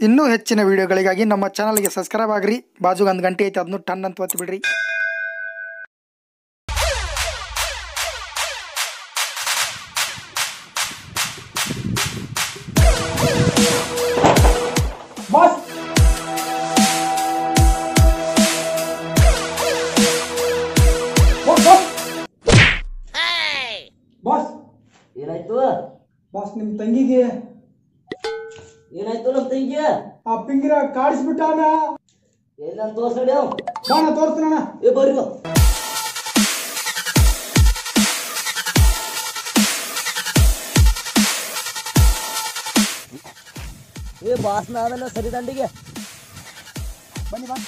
ಇನ್ನೂ ಹೆಚ್ಚಿನ ವಿಡಿಯೋಗಳಿಗಾಗಿ ನಮ್ಮ ಚಾನಲ್ಗೆ ಸಬ್ಸ್ಕ್ರೈಬ್ ಆಗ್ರಿ. ಬಾಜುಗೆ ಒಂದು ಗಂಟೆ ಐತೆ, ಅದನ್ನು ಟನ್ ಅಂತ ಒತ್ತಿ ಬಿಡ್ರಿ. ಬಾಸ್ ಬಾಸ್ ಏನಾಯ್ತು ಬಾಸ್ ನಿಮ್ ತಂಗಿಗೆ ಏನಾಯ್ತು ನಮ್ಮ ತಂಗಿ ಆ ಪಿಂಗಿರ ಕಾಡಿಸ್ಬಿಟ್ಟಾನ. ಎಲ್ಲ ತೋರ್ಸಡಿ ಅವ್ ಬಾಣ ತೋರಿಸ್ತಾನ. ಏ ಬರ್ರಿ ಏ ಬಾಸ್ನ ಆದಲ್ಲ ಸರಿ ದಂಡಿಗೆ ಬನ್ನಿ ಬಾ.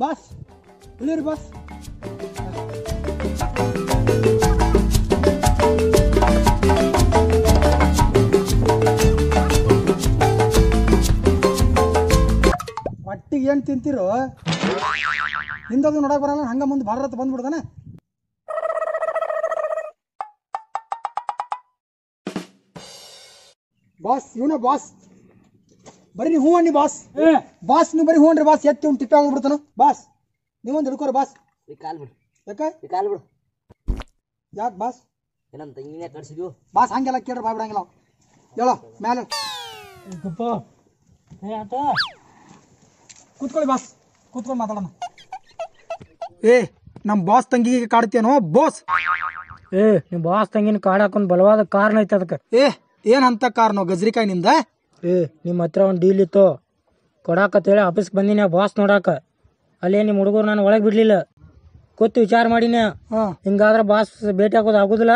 ಬಾಸ್ ಇಲ್ಲಿರಿ ಬಾಸ್. ಒಟ್ಟಿಗೆ ಏನು ತಿಂತೀರೋ ಹಿಂದದು ನೋಡಕ್ ಬರಲ್ಲ, ಹಂಗ ಮುಂದೆ ಭಾರತ ಬಂದ್ಬಿಡ್ತಾನೆ. ಬಾಸ್ ಇವನ ಬಾಸ್ ಬರೀ ನೀವು ಹೂ ಅನ್ನಿ ಬಾಸ್. ಬಾಸ್ ನೀವು ಬರೀ ಹೂ ಅನ್ರಿ ಬಾಸ್. ಎತ್ತಿ ಒಂದು ಟಿಪ್ಪೆ ಆಗ್ಬಿಡ್ತಾನ ಬಾಸ್. ನೀವೊಂದು ಹಿಡ್ಕೋರಿ ಬಾಸ್. ಈ ಕಾಲ್ ಬಿಡು ಯಾಕೆ ಈ ಕಾಲ್ ಬಿಡು ಯಾಕೆ ಬಾಸ್? ನಮ್ಮ ತಂಗಿನೇ ಕಳ್ಸಿದ್ವು ಬಾಸ್ ಹಂಗೆಲ್ಲ ಕೇಳ್ರಿ ಬಾಯ್ ಬಿಡಂಗಿಲ್ಲ. ಹೇಳೋ ಮ್ಯಾಲೆ ಕೂತ್ಕೊಳ್ಳಿ ಬಾಸ್, ಕೂತ್ಕೊಂಡು ಮಾತಾಡೋಣ. ಏ ನಮ್ಮ ಬಾಸ್ ತಂಗಿಗೆ ಕಾಡ್ತೇನೋ ಬಾಸ್? ನಿಮ್ಮ ಬಾಸ್ ತಂಗಿನ ಕಾಡಾಕೊಂದು ಬಲವಾದ ಕಾರಣ ಐತೆ ಅದಕ್ಕೆ. ಏನಂತ ಕಾರಣ ಗಜ್ರಿಕಾಯಿ ನಿಂದ? ನಿಮ್ಮ ಹತ್ರ ಒಂದು ಡೀಲ್ ಇತ್ತು ಕೊಡಾಕತ್ತೇಳಿ ಆಫೀಸ್ಗೆ ಬಂದಿನಿ ಬಾಸ್ ನೋಡಾಕ. ಅಲ್ಲೇ ನಿಮ್ಮ ಹುಡುಗರು ನಾನು ಒಳಗೆ ಬಿಡ್ಲಿಲ್ಲ, ಕೂತು ವಿಚಾರ ಮಾಡಿನ. ಹಿಂಗಾದ್ರೆ ಬಾಸ್ ಭೇಟಿ ಹಾಕೋದು ಆಗುದಿಲ್ಲ.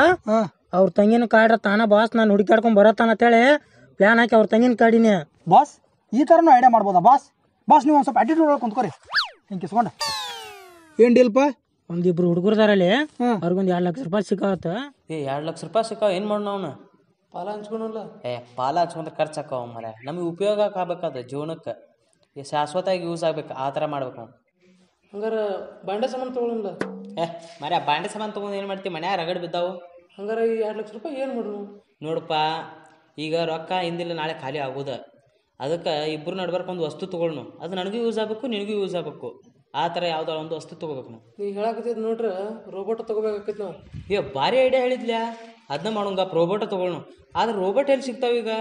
ಅವ್ರ ತಂಗಿನ ಕಾಡ್ರ ತಾನ ಬಾಸ್ ನಾನು ಹುಡುಕಾಡ್ಕೊಂಡ್ ಬರತ್ತಾನ ಅಂತೇಳಿ ಪ್ಲಾನ್ ಹಾಕಿ ಅವ್ರ ತಂಗಿನ ಕಾಡಿನಿ. ಬಾಸ್ ಈ ಥರನೂ ಐಡಿಯಾ ಮಾಡ್ಬೋದಾ ಬಾಸ್? ಬಾಸ್ ನೀವು ಒಂದು ಸ್ವಲ್ಪ ಆಟಿಟ್ಯೂಡ್ ಒಳಗೆ ಕುಂತ್ಕೋರಿ. ಹಿಂಗೆ ಕಿಸ್ಕೊಂಡ ಏನು ಡೀಲ್ಪ? ಒಂದಿಬ್ರು ಹುಡುಗರದಾರಲ್ಲಿ ಅವ್ರಿಗೊಂದು 2 ಲಕ್ಷ ರೂಪಾಯಿ ಸಿಕ್ಕಾವತ್ತ. 2 ಲಕ್ಷ ರೂಪಾಯಿ ಸಿಕ್ಕಾವ ಏನು ಮಾಡೋಣ ಅವನು? ಪಾಲ ಹಂಚ್ಕೊಳಲ್ಲ. ಪಾಲ ಹಂಚ್ಕೊಂಡ್ರೆ ಖರ್ಚು ಹಾಕವ ಮರ. ನಮಗೆ ಉಪಯೋಗ ಆಗ್ಬೇಕದ ಜೀವನಕ್ಕೆ, ಶಾಶ್ವತವಾಗಿ ಯೂಸ್ ಆಗ್ಬೇಕು. ಆ ಥರ ಮಾಡ್ಬೇಕು ನಾವು. ಹಂಗಾರ ಬಾಂಡೆ ಸಾಮಾನು ತೊಗೊಳಲ್ಲ. ಮರ ಬಾಂಡೆ ಸಾಮಾನು ತೊಗೊಂಡು ಏನು ಮಾಡ್ತೀವಿ? ಮನ್ಯಾಗ ರಗಡ್ ಬಿದ್ದಾವು. ಹಂಗಾರ ಈ 2 ಲಕ್ಷ ರೂಪಾಯಿ ಏನು ಮಾಡ್ರು? ನೋಡಪ್ಪ, ಈಗ ರೊಕ್ಕ ಹಿಂದಿಲ್ಲ ನಾಳೆ ಖಾಲಿ ಆಗೋದ. ಅದಕ್ಕೆ ಇಬ್ಬರು ನಡ್ಬರ್ಕೊಂದು ವಸ್ತು ತೊಗೊಳ್ನು. ಅದು ನನಗೂ ಯೂಸ್ ಆಗಬೇಕು, ನಿನಗೂ ಯೂಸ್ ಆಗಬೇಕು. ಆ ಥರ ಯಾವ್ದಾರ ಒಂದು ವಸ್ತು ತೊಗೋಬೇಕು ನಾವು. ನೀ ಹೇಳಾಕತ್ತಿದ್ ನೋಡ್ರೆ ರೋಬೋಟ್ ತೊಗೋಬೇಕಾಕೈತಿ ನಾವು. ಭಾರಿ ಐಡಿಯಾ ಹೇಳಿದ್ಲ್ಯಾ, ಅದನ್ನ ಮಾಡೋಂಗ ರೋಬೋಟ ತೊಗೊಳ್ನು. ಆದ್ರೆ ರೋಬೋಟ್ ಎಲ್ಲಿ ಸಿಗ್ತಾವ ಈಗ?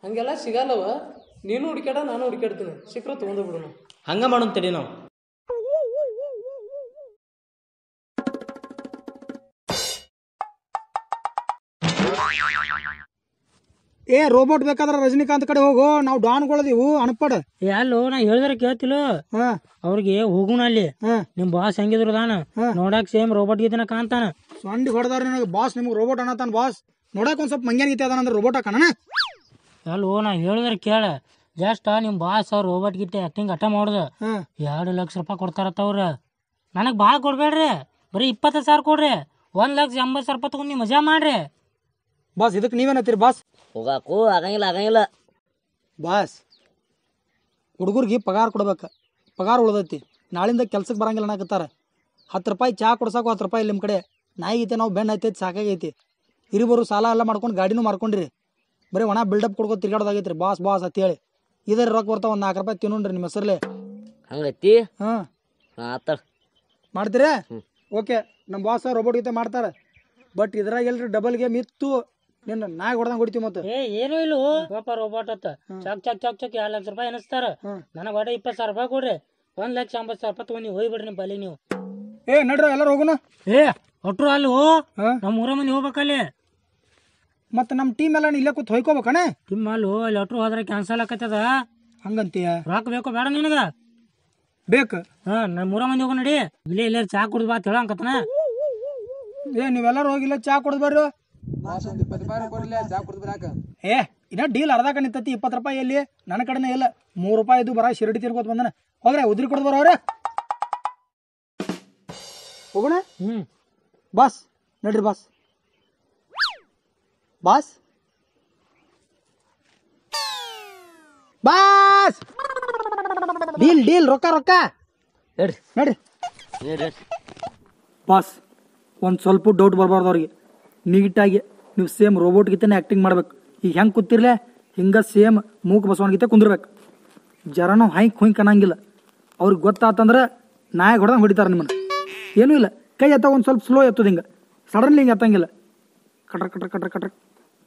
ಹಂಗೆಲ್ಲ ಸಿಗಲ್ಲವ. ನೀನು ಹುಡುಕ್ಯಾಡ, ನಾನು ಹುಡುಕ್ಯಾಡ್ತೀನಿ. ಸಿಕ್ಕರೆ ತೊಗೊಂಡೋಗ್ಬಿಡೋಣ. ಹಂಗ ಮಾಡೋಣ ತಡಿ ನಾವು. ರೋಬೋಟ್ ಬೇಕಾದ್ರೆ ರಜನಿಕಾಂತ್ ಕಡೆ ಹೋಗು, ನಾವು ಡಾನ್ಗಳದೀವು ಅನ್ಪಡ. ಅಲ್ಲೋ ನಾ ಹೇಳಿದ್ರೆ ಕೇಳ್ತಿಲ್ಲ ಅವ್ರಿಗೆ. ಹೋಗುಣ ಅಲ್ಲಿ. ನಿಮ್ ಬಾಸ್ ಹೆಂಗಿದ್ರು ದಾನ ನೋಡಕ್ ಸೇಮ್ ರೋಬೋಟ್ ಗೀತನ ಕಾಣ್ತಾನ. ಸೊಂಡಿ ಹೊಡೆದಾರ ನನಗೆ ಬಾಸ್. ನಿಮ್ಗೆ ರೋಬೋಟ್ ಅನ್ನತಾನ ಬಾಸ್. ನೋಡಕ್ ಒಂದ್ ಸ್ವಲ್ಪ ಮಂಗ್ಯಾನ ಗೀತೆ ಅದಾನ ಅಂದ್ರೆ ರೋಬೋಟ್ ಹಾಕಣ. ಅಲ್ಲೋ ನಾ ಹೇಳಿದ್ರೆ ಕೇಳ. ಜಸ್ಟ್ ನಿಮ್ ಬಾಸ್ ಅವ್ರ ರೋಬೋಟ್ ಗೀತೆ ಆಕ್ಟಿಂಗ್ ಅಟ ಮಾಡುದ 2 ಲಕ್ಷ ರೂಪಾಯಿ ಕೊಡ್ತಾರತ್ತ ಅವ್ರ. ನನಗ್ ಭಾಳ ಕೊಡ್ಬೇಡ್ರಿ, ಬರೀ 20,000 ಕೊಡ್ರಿ. 1,80,000 ರೂಪಾಯಿ ತಗೊಂಡ್ ನೀವು ಮಜಾ ಮಾಡ್ರಿ ಬಾಸ್. ಇದಕ್ಕೆ ನೀವೇನತ್ತೀರಿ ಬಾಸ್? ಹೋಗಾಕು ಆಗಂಗಿಲ್ಲ ಬಾಸ್. ಹುಡುಗರಿಗೆ ಪಗಾರ ಕೊಡ್ಬೇಕು, ಪಗಾರ ಉಳ್ದೈತಿ. ನಾಳಿಂದ ಕೆಲ್ಸಕ್ಕೆ ಬರಂಗಿಲ್ಲ ಅನ್ನಕತ್ತಾರ. 10 ರೂಪಾಯಿ ಚಾ ಕೊಡ್ಸಾಕು 10 ರೂಪಾಯಿ ನಿಮ್ಮ ಕಡೆ. ನಾಯಿಗೈತೆ ನಾವು ಬೆಣ್ಣ ಐತೈತಿ, ಸಾಕಾಗೈತಿ. ಹಿರಿಬರು ಸಾಲ ಎಲ್ಲ ಮಾಡ್ಕೊಂಡು ಗಾಡಿನೂ ಮಾರ್ಕೊಂಡ್ರಿ. ಬರೀ ಒಣ ಬಿಲ್ಡಪ್ ಕೊಡ್ಕೊಂಡು ತಿರ್ಗಾಡೋದಾಗೈತ್ರಿ ಬಾಸ್ ಬಾಸ್ ಅಂತೇಳಿ. ಇದರ ರೊಕ್ಕ ಬರ್ತಾವ, ಒಂದು 4 ರೂಪಾಯಿ ತಿನ್ನೋಣ್ರಿ ನಿಮ್ಮ ಹೆಸರ್ಲೆ. ಹಂಗೈತಿ. ಮಾಡ್ತೀರಾ? ಓಕೆ, ನಮ್ಮ ಬಾಸ್ ರೋಬೋಟ್ ಗೀತೆ ಮಾಡ್ತಾರೆ. ಬಟ್ ಇದ್ರಾಗ ಎಲ್ರಿ ಡಬಲ್ ಗೇಮ್ ಇತ್ತು. ನಿನ್ನ ನಾಯಿ ಹೊಡೆದಂಗೆ ಹೊಡಿತೀವಿ ಮತ್ತೆ. ಏನೂ ಇಲ್ಲ ರೋಬೋಟ್ ಅತ್ತ. ಚಕ್ ಚಕ್ ಚಕ್ ಚಕ್ 2 ಲಕ್ಷ ರೂಪಾಯಿ ಎನಿಸ್ತಾರ. ನನಗೆ ಒಡೆ 20,000 ರೂಪಾಯಿ ಕೊಡ್ರಿ. 1,80,000 ರೂಪಾಯಿ ತಗೊಂಡು ನೀವು ಹೋಗ್ಬಿಡ್ರಿ ನಿಮ್ಮ ಬಲಿ ನೀವು. ನಡ್ರಿ ಎಲ್ಲರೂ ಹೋಗೋಣ. ಒಟ್ರು ಅಲ್ಲಿ ನಮ್ಮ ಊರ ಮಂದಿ ಹೋಗ್ಬೇಕಲ್ಲಿ. ಮತ್ತು ನಮ್ಮ ಟೀಮ್ ಎಲ್ಲ ಇಲ್ಲೇ ಕೂತ್ ಹೊಯ್ಕೋಬೇಕಣ್ಣ. ಟೀಮ್ ಅಲ್ಲೂ ಅಲ್ಲಿ ಒಟ್ರು ಹೋದ್ರೆ ಕ್ಯಾನ್ಸಲ್ ಆಕತ್ತದ. ಹಂಗಂತೀಯ? ರೊಕ್ಕ ಬೇಕು ಬೇಡ ನಿನಗ? ಬೇಕು. ನಮ್ಮ ಊರ ಮಂದಿ ಹೋಗ ನಡಿ. ಇಲ್ಲೇ ಚಾ ಕುಡ್ದು ಬಾ ಹೇಳಂಕತ್ತನ. ನೀವೆಲ್ಲರೂ ಹೋಗಿಲ್ಲ ಚಾ ಕುಡ್ದು ಬರ್ರು. ಇನ್ನ ಡೀಲ್ ಅರ್ಧ ಕಣಿತತಿ. 20 ರೂಪಾಯಿ ಎಲ್ಲಿ? ನನ್ನ ಕಡೆನೇ ಇಲ್ಲ. 3 ರೂಪಾಯಿ ಇದು ಬರ ಶಿರಡಿ ತಿರ್ಕೋತ ಬಂದನ. ಹೋಗ್ರೆ ಉದ್ರಿ ಕೊಡ್ದು ಬರೋವ್ರೆ. ಹೋಗೋಣ. ಬಾಸ್ ನಡ್ರಿ boss. Boss boss deal deal ರೊಕ್ಕ ರೊಕ್ಕ ನಡ್ರಿ. ಬಾಸ್ ಒಂದು ಸ್ವಲ್ಪ ಡೌಟ್ ಬರಬಾರ್ದು ಅವ್ರಿಗೆ. ನೀಟಾಗಿ ನೀವು ಸೇಮ್ ರೋಬೋಟ್ ಗೀತನೇ ಆ್ಯಕ್ಟಿಂಗ್ ಮಾಡ್ಬೇಕು. ಈಗ ಹೆಂಗೆ ಕೂತಿರ್ಲೆ ಹಿಂಗೆ ಸೇಮ್ ಮೂಕ್ ಬಸವನ ಗೀತೆ ಕುಂದಿರ್ಬೇಕು. ಜರನೂ ಹೊಯ್ಕ್ ಅನ್ನಂಗಿಲ್ಲ. ಅವ್ರಿಗೆ ಗೊತ್ತಾತಂದ್ರೆ ನಾಯಿಗೆ ಹೊಡೆದಂಗೆ ಹೊಡಿತಾರೆ ನಿಮ್ಮನ್ನು. ಏನೂ ಇಲ್ಲ, ಕೈ ಎತ್ತ ಒಂದು ಸ್ವಲ್ಪ ಸ್ಲೋ ಎತ್ತದ ಹಿಂಗೆ, ಸಡನ್ಲಿ ಹಿಂಗೆ ಎತ್ತಂಗಿಲ್ಲ. ಕಟ್ರ ಕಟ್ರ ಕಟ್ರ ಕಟ್ರ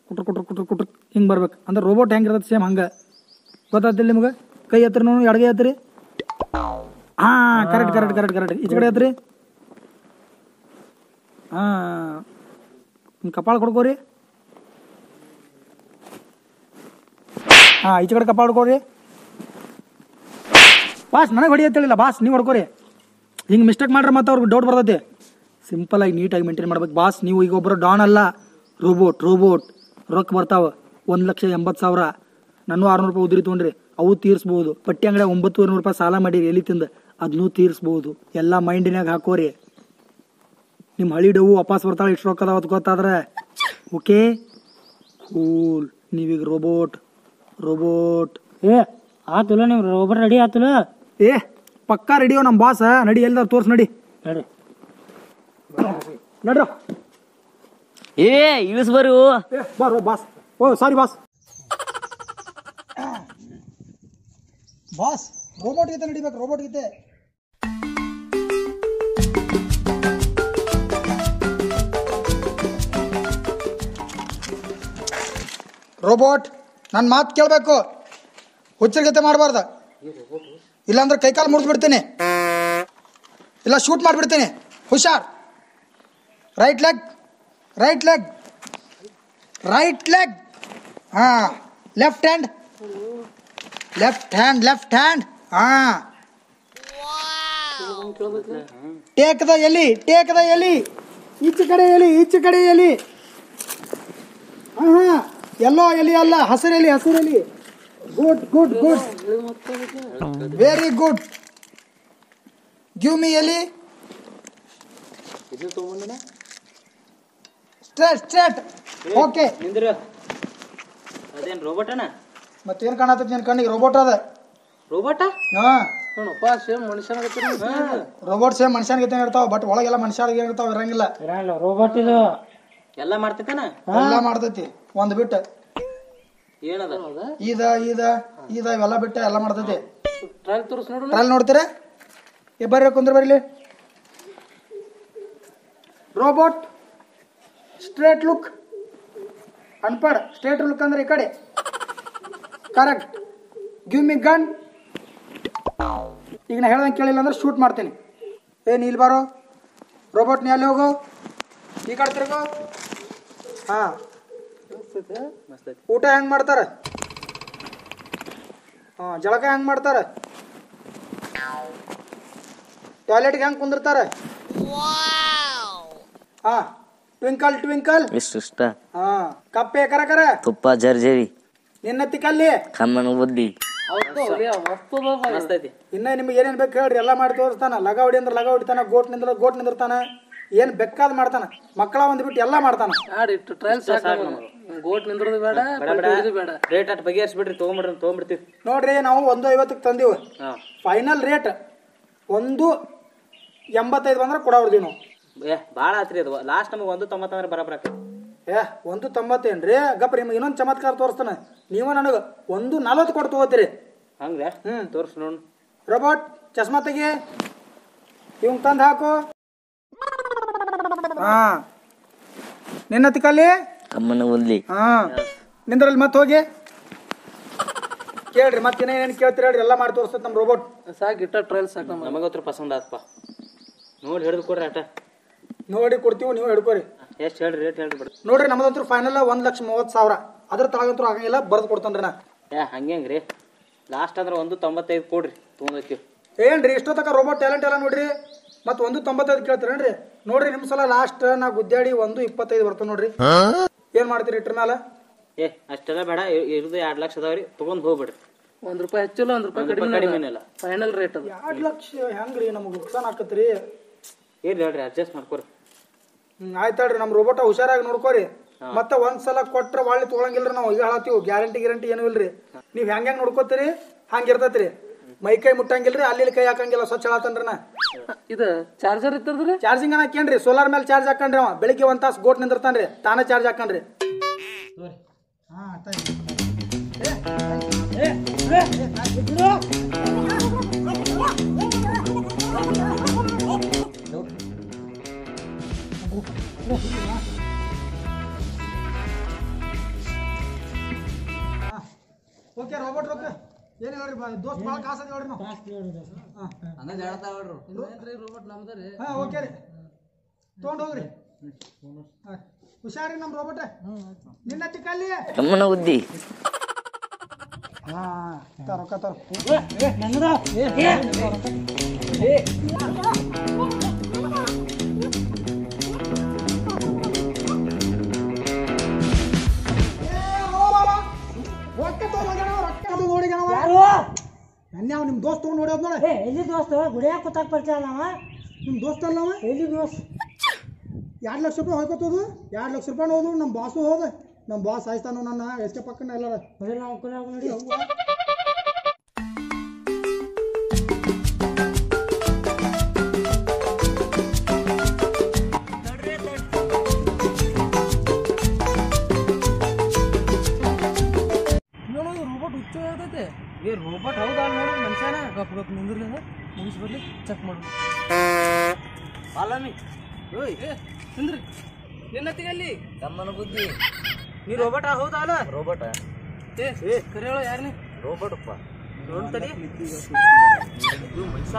ಕುಟ್ರ ಕುಟ್ರ ಕುಟ್ರ ಕುಟ್ರ ಹಿಂಗೆ ಬರ್ಬೇಕು. ಅಂದ್ರೆ ರೋಬೋಟ್ ಹೆಂಗೆ ಇರ್ತದೆ ಸೇಮ್ ಹಂಗೆ. ಗೊತ್ತಾಗ್ತಿಲ್ಲ ನಿಮ್ಗೆ? ಕೈ ಎತ್ತರಿ ನೋಡು, ಎಡಗೈ ಎತ್ತರಿ. ಹಾಂ ಕರೆಕ್ಟ್ ಕರೆಕ್ಟ್ ಕರೆಕ್ಟ್ ಕರೆಕ್ಟ್. ಈಚೆ ಕಡೆ ಎತ್ತರಿ. ಹಾಂ ನಿಮ್ಮ ಕಪಾಳ ಕೊಡ್ಕೋರಿ. ಹಾಂ ಈಚೆ ಕಡೆ ಕಪಾಳ ಹೊಡ್ಕೋರಿ. ಬಾಸ್ ನನಗೆ ಹೊಡಿಯತ್ತೇಳಿಲ್ಲ ಬಾಸ್, ನೀವು ಹೊಡ್ಕೋರಿ. ಹಿಂಗೆ ಮಿಸ್ಟೇಕ್ ಮಾಡ್ರೆ ಮತ್ತೆ ಅವ್ರಿಗೆ ಡೌಟ್ ಬರ್ತೈತಿ. ಸಿಂಪಲಾಗಿ ನೀಟಾಗಿ ಮೇಂಟೈನ್ ಮಾಡ್ಬೇಕು ಬಾಸ್. ನೀವು ಈಗ ಒಬ್ಬರು ಡಾನ್ ಅಲ್ಲ, ರೋಬೋಟ್. ರೊಕ್ಕ ಬರ್ತಾವೆ 1,80,000. ನಾನು 600 ರೂಪಾಯಿ ಉದ್ರಿ ತೊಗೊಂಡ್ರಿ, ಅವು ತೀರಿಸ್ಬೋದು. ಪಟ್ಟಿ ಅಂಗಡಿ 900 ರೂಪಾಯಿ ಸಾಲ ಮಾಡಿರಿ ಎಲ್ಲಿ ತಿಂದು, ಅದನ್ನೂ ತೀರಿಸ್ಬೋದು. ಎಲ್ಲ ಮೈಂಡಿನಾಗ ಹಾಕೋರಿ. ನಿಮ್ಮ ಹಳಿ ಡವು ವಾಪಸ್ ಬರ್ತಾಳೆ. ಇಷ್ಟು ರೊಕ್ಕದ ಅವತ್ತು ಗೊತ್ತಾದ್ರೆ ಓಕೆ ಕೂಲ್. ನೀವೀಗ ರೋಬೋಟ್. ಆತುಲ ನೀವು ರೋಬೋಟ್ ರೆಡಿ ಆತುಲ? ಪಕ್ಕಾ ರೆಡಿಯೋ ನಮ್ಮ ಬಾಸ್. ನಡಿ ಎಲ್ಲ ತೋರ್ಸ್ ನಡಿ. ನಡ್ರ ಇಳಿಸ್ ಬರು ಬರೋ boss. Sorry boss. Boss robot ಗೀತೆ ನಡಿಬೇಕು. ರೋಬೋಟ್ ಗೀತೆ. ರೋಬೋಟ್ ನನ್ನ ಮಾತು ಕೇಳಬೇಕು. ಹುಚ್ಚರ್ಗತೆ ಮಾಡಬಾರ್ದು. ಇಲ್ಲಾಂದ್ರೆ ಕೈಕಾಲು ಮುರಿದು ಬಿಡ್ತೀನಿ, ಇಲ್ಲ ಶೂಟ್ ಮಾಡಿಬಿಡ್ತೀನಿ. ಹುಷಾರ್. Right leg. ಹಾಂ ಲೆಫ್ಟ್ ಹ್ಯಾಂಡ್. ಹಾಂ ಟೇಕ್ ದ ಎಲಿ. ಈಚೆ ಕಡೆ ಎಲಿ. ಹಾಂ ಎಲ್ಲೋ ಎಲಿ ಅಲ್ಲ, ಹಸಿರು ಎಲಿ. Good very good. Give me ಎಲಿ. ಸ್ಟ್ರೇಟ್. ಓಕೆ. ಅದೇನ್ ರೋಬೋಟನ? ಮತ್ತೇನ್ ಕಾಣತೈತಿ ನಿನ್ ಕಣ್ಣಿಗೆ? ರೋಬೋಟ್ ಅದ. ರೋಬೋಟ? ರೋಬೋಟ್ ಸೇಮ್ ಮನುಷ್ಯನಿಗೆ ಇರ್ತಾವ, ಬಟ್ ಒಳಗೆಲ್ಲ ಮನುಷ್ಯರಿಗೆ ಇರ್ತಾವ, ಇರಂಗಿಲ್ಲ. ರೋಬೋಟ್ ಇದು ಎಲ್ಲ ಮಾಡ್ತೈತನ? ಎಲ್ಲ ಮಾಡ್ತೈತಿ ಒಂದ್ ಬಿಟ್ಟು. ಏನದ? ಇವೆಲ್ಲ ಬಿಟ್ಟ ಎಲ್ಲ ಮಾಡ್ತೈತಿ. ಟ್ರಯಲ್ ನೋಡ್ತೀರಾ? ಬರ್ರಿ ಕುಂದ್ರ ಬರ್ಲಿ. Robot straight look. ಅನ್ಪಡ್. ಸ್ಟ್ರೇಟ್ ಲುಕ್ ಅಂದ್ರೆ ಈ ಕಡೆ. ಕರೆಕ್ಟ್. Give me gun. ಈಗ ನಾ ಹೇಳ್ದಂಗೆ ಕೇಳಿಲ್ಲ ಅಂದ್ರೆ ಶೂಟ್ ಮಾಡ್ತೀನಿ. ನೀಲ್ ಬಾರೋ ರೋಬೋಟ್. ನೀ ಅಲ್ಲಿ ಹೋಗು, ಈ ಕಡೆ ತಿರ್ಗೋ. ಹಾಂ ಊಟ ಹೆಂಗೆ ಮಾಡ್ತಾರೆ? ಹಾಂ ಜಳಕ ಹೆಂಗೆ ಮಾಡ್ತಾರೆ? ಟಾಯ್ಲೆಟ್ಗೆ ಹೆಂಗೆ ಕುಂದಿರ್ತಾರೆ? ಹಾಂ ಟ್ವಿಂಕಲ್ ಇಷ್ಟ. ಹಾಂ ಕಪ್ಪೆ ಕರ ತುಪ್ಪ ಜರ್ಜರಿ ನಿನ್ನತ್ತಿ ಕಲ್ಲಿ ಕಮ್ಮನ ಬುದ್ಧಿ. ಇನ್ನ ನಿಮ್ಗೆ ಏನೇನ್ ಬೇಕು ಹೇಳ್ರಿ, ಎಲ್ಲ ಮಾಡಿ ತೋರಿಸ್ತಾನ. ಲಗ ಹೊಡಿ ಅಂದ್ರೆ ಲಗ ಹೊಡಿತಾನ, ಗೋಟ್ ನಿಂದಿರ್ತಾನ, ಏನ್ ಬೇಕಾದ್ ಮಾಡ್ತಾನ. ಮಕ್ಕಳ ಒಂದ್ ಬಿಟ್ಟು ಎಲ್ಲ ಮಾಡ್ತಾನ. ಗೋಟ್ ನಿಂದ್ರದು ಬೇಡ, ಬೇಡ. ರೇಟ್ ಅಟ್ ಬಗೆಹರಿಸ್ಬಿಡ್ರಿ, ತಗೊಂಡ್ಬಿಡ್ತೀವಿ ನೋಡ್ರಿ. ನಾವು 150ಕ್ಕೆ ತಂದೀವಿ. ಫೈನಲ್ ರೇಟ್ 185 ಬಂದ್ರೆ ಕೊಡವ್ರದೀವಿ ನಾವು. ಭಾಳ ಆತ್ರಿ ಅದು. ಲಾಸ್ಟ್ ನಮಗೆ 190 ಅಂದ್ರೆ ಬರಬರ. 190 ಏನ್ರಿ? ಗಪ್ಪ ನಿಮ್ಗೆ ಇನ್ನೊಂದು ಚಮತ್ಕಾರ ತೋರಿಸ್ತಾನೆ. ನೀವು ನನಗೆ 140 ಕೊಟ್ಟು ತಗೋತೀರಿ. ಹಂಗ ತೋರ್ಸ್ ನೋಡ್. ರೋಬೋಟ್ ಚಸ್ಮಾ ತೆಗಿ, ಇವ್ ತಂದು ಹಾಕು. ಹಾ ನಿನ್ನತ್ತಿ ಕಲ್ಲಿ ಕಮ್ಮನ ಬುದ್ಧಿ. ಹಾ ನಿಂದ್ರಲ್ಲಿ ಮತ್ತೆ ಹೋಗಿ ಕೇಳ್ರಿ. ಮತ್ತೆ ಏನೇನು ಕೇಳ್ತೀರಿ ಹೇಳ್ರಿ, ಎಲ್ಲ ಮಾಡಿ ತೋರಿಸ್ತೈತೆ ನಮ್ಮ ರೋಬೋಟ್. ಸಾಕು ಇಟ್ಟ ಟ್ರಯಲ್ ಸಾಕು. ನಮಗತ್ರ ಪಸಂದ್ ಆತಪ್ಪ. ನೋಡಿ ಹಿಡಿದು ಕೊಡ್ರಿ ಆಟ. ನೋಡಿ ಕೊಡ್ತೀವಿ, ನೀವು ಹಿಡ್ಕೋರಿ. ಎಷ್ಟು ಹೇಳ್ರಿ ರೇಟ್ ಹೇಳ್ರಿ ಬಿಡ್ರಿ. ನೋಡ್ರಿ ನಮ್ದಂತೂ ಫೈನಲ್ 1,30,000. ಅದ್ರ ತಳಗಂತೂ ಆಗಂಗಿಲ್ಲ, ಬರ್ದು ಕೊಡ್ತಾನ್ರಿ ನಾ. ಹಂಗೆ ಲಾಸ್ಟ್ ಅಂದ್ರೆ 195 ಕೊಡ್ರಿ ತೊಗೊಂಡೈತಿ. ಏನ್ರಿ ಇಷ್ಟೊತ್ತಕ ರೋಬೋಟ್ ಟ್ಯಾಲೆಂಟ್ ಎಲ್ಲ ನೋಡ್ರಿ, ಮತ್ತೆ 195 ಕೇಳ್ತೀರೇನ್ರಿ? ನೋಡ್ರಿ ನಿಮ್ ಸಲ ಲಾಸ್ಟ್ ನಾ ಗುದ್ದಾಡಿ 125 ಬರ್ತಾವ ನೋಡ್ರಿ. ಏನ್ ಮಾಡ್ತೀರಿ ಇಟ್ರ ಮ್ಯಾಲ? ಅಷ್ಟೆಲ್ಲ ಬೇಡ, ಇರೋದು 2 ಲಕ್ಷ ಅದಾವ್ರಿ, ತಗೊಂಡ್ ಹೋಗ್ಬಿಡ್ರಿ. ₹1 ಹೆಚ್ಚಿಲ್ಲ, ₹1 ಕಡಿಮೆ ಇಲ್ಲ. ಫೈನಲ್ ರೇಟ್ ಅದು. 2 ಲಕ್ಷ ಹೆಂಗ್ರಿ? ನಮಗ್ ನುಕ್ಸಾನ್ ಆಕತ್ರಿ. ಇರ್ಲಿ ಹೇಳ್ರಿ, ಅಡ್ಜಸ್ಟ್ ಮಾಡ್ಕೊರಿ. ಆಯ್ತಾಳ್ರಿ, ನಮ್ ರೋಬೋಟ ಹುಷಾರಾಗಿ ನೋಡ್ಕೋರಿ. ಮತ್ತೆ ಒಂದ್ಸಲ ಕೊಟ್ರ ಒಳ್ಳೆ ತೊಗೊಳಂಗಿಲ್ರಿ ನಾವು. ಈಗ ಹೇಳತ್ತೀವಿ ಗ್ಯಾರಂಟಿ ಏನು ಇಲ್ರಿ. ನೀವ್ ಹೆಂಗ್ ನೋಡ್ಕೋತೀರಿ ಹಂಗಿರ್ತೈತ್ರಿ. ಮೈ ಕೈ ಮುಟ್ಟಂಗಿಲ್ರಿ, ಅಲ್ಲಿ ಕೈ ಹಾಕಂಗಿಲ್ಲ. ಸ್ವಚ್ಛ ಹೇಳತ್ತನ್ರಿ ನಾ. ಇದು ಚಾರ್ಜರ್ ಇರ್ತದ್ರಿ? ಚಾರ್ಜಿಂಗ್ ಹಾಕೇನ್ರಿ, ಸೋಲಾರ್ ಮೇಲೆ ಚಾರ್ಜ್ ಹಾಕಂಡ್ರಿ. ಅವ ಬೆಳಿಗ್ಗೆ 1 ತಾಸು ಗೋಟ್ ನಿಂದಿರ್ತಾನ್ರಿ, ತಾನೇ ಚಾರ್ಜ್ ಹಾಕಂಡ್ರಿ. ಓಕೆ ರೋಬೋಟ್ ರೋಕೆ ಏನ್ ಹೇಳ್ರಿ ದೋಸ್ತ್ ಭಾಳ ಕಾಸದ ಹೇಳ್ರಿ ನಾವು. ರೋಬೋಟ್ ನಮ್ದ್ರಿ. ಹಾ ಓಕೆ ರೀ, ತೊಗೊಂಡ್ ಹೋಗ್ರಿ. ಹುಷಾರಿ ನಮ್ ರೋಬೋಟ್. ನಿನ್ನ ಚಿಕ್ಕಲ್ಲಿ ನಮ್ಮನ ಉದ್ದಿ ರೊಕ್ಕ ತರ ಯಾವ ನಿಮ್ ದೋಸ್ತ್ ತಗೊಂಡ್ ನೋಡ್ಯಾವ ನೋಡ. ಎಲ್ಲಿ ದೋಸ್ತ ಗುಡಿಯಾಗ ಕೂತಾಕ ಪರಿಚಯ ಅಲ್ಲವ. ನಿಮ್ ದೋಸ್ತ್ ಅಲ್ಲವ? ಎಲ್ಲಿ ದೋಸ್ತ್? 2 ಲಕ್ಷ ರೂಪಾಯಿ ಹೋಗ್ಕೋತದು. 2 ಲಕ್ಷ ರೂಪಾಯಿ ಹೋದ್ರು. ನಮ್ಮ ಬಾಸು ಹೋದ, ನಮ್ಮ ಬಾಸ್ ಸಾಯಿಸ್ತಾನು ನನ್ನ ಎಷ್ಟೇ ಪಕ್ಕನ ಎಲ್ಲಾರ. ನೋಡಿ ರೋಬೋಟ್ ಹುಚ್ಚ ಹೇಳ್ತೈತೆ. ರೋಬೋಟ್ ಹೌದಾ ನೋಡ್ರಿ ಮನುಷ್ಯನ. ಗಪ್ ಗಪ್ ನಿಂದಿರ್ಲಿ, ಮುಗಿಸ್ ಬರ್ಲಿ, ಚೆಕ್ ಮಾಡು. ಓಯ್ ನಿಂದ್ರಿ, ನಿನ್ನತ್ತಿಗಲ್ಲಿ ನಮ್ಮನ ಬುದ್ಧಿ ನೀ ರೋಬೋಟ್ ಹೌದಾ ಅಲ್ಲ? ರೋಬೋಟ ಕರೆ ಹೇಳೋ ಯಾರನೇ ರೋಬೋಟಪ್ಪ. ನೋಡ್ತಡಿ ಮನುಷ್ಯ